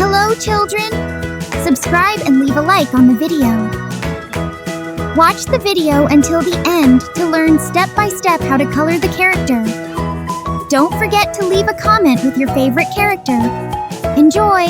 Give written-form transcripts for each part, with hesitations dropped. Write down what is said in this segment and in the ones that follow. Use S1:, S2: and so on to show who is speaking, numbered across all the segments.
S1: Hello, children! Subscribe and leave a like on the video. Watch the video until the end to learn step by step how to color the character. Don't forget to leave a comment with your favorite character. Enjoy!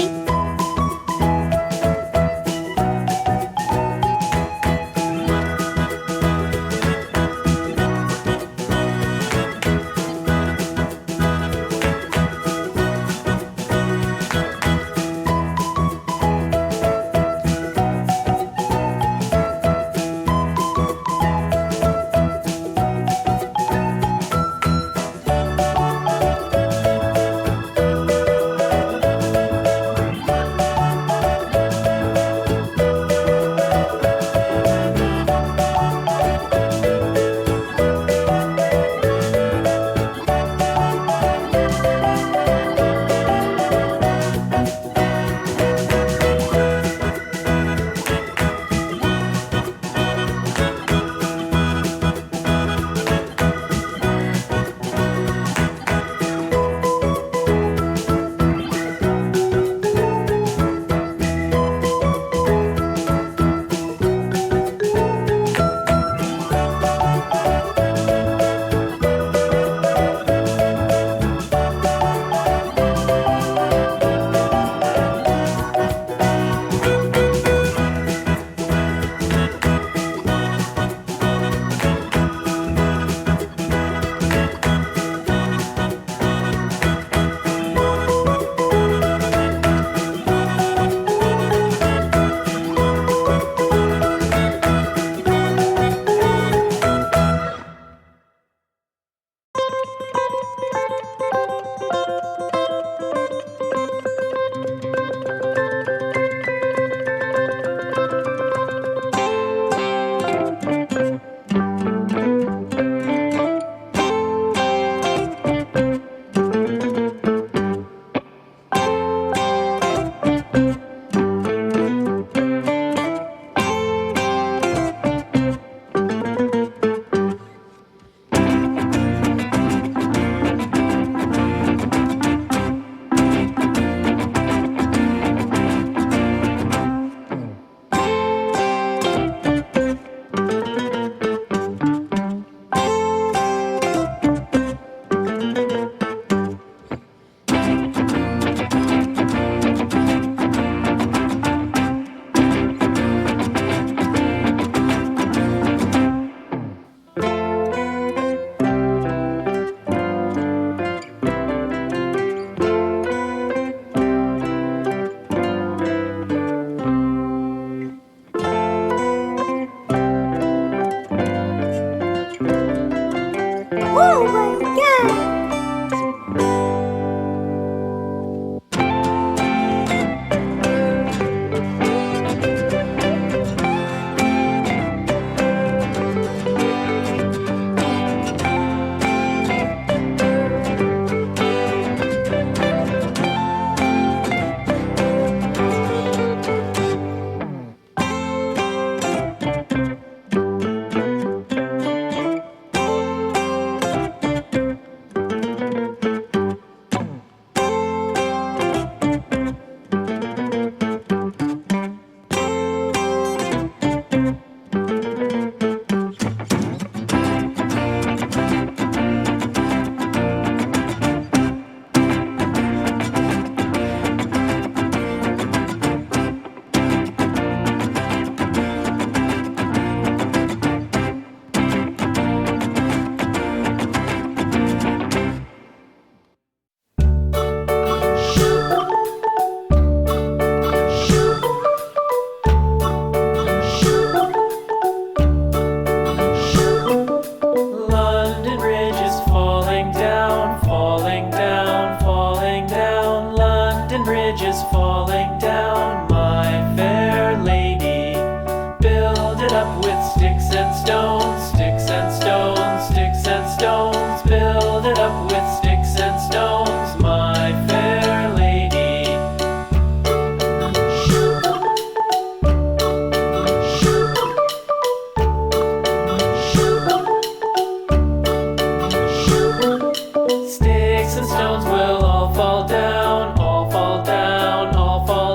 S2: Sticks and stones will all fall down, all fall down, all fall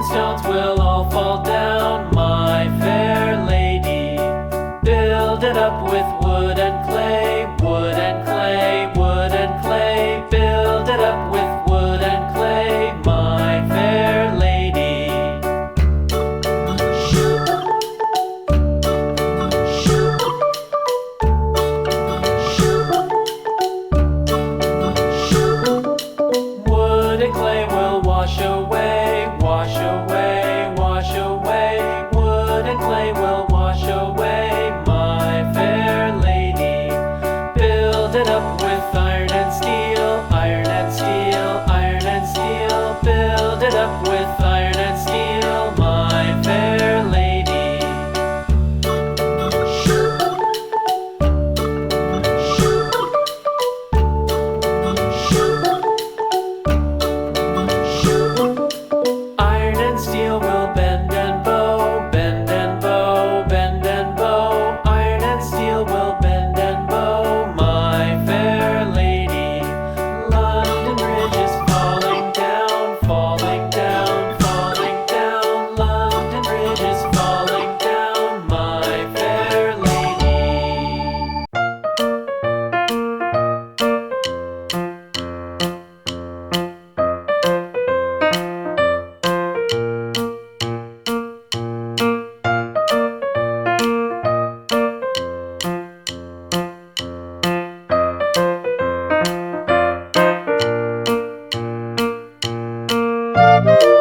S2: and stones will all fall down, my fair lady. Build it up with wood and clay, wood and clay, wood and clay. Build it up with wood and clay, my fair lady. Wood and clay will wash away, wash away, wash away. Wood and clay will wash away, my fair lady. Build it up with iron and steel, iron and steel, iron and steel. Build it up with iron and steel, my fair lady. Iron and steel will bend and bow, bend and bow, bend and bow. Iron and steel will bend and bow, my fair lady. London Bridge is falling down, falling down, falling down. London Bridge is falling down, my fair lady.
S1: Thank you.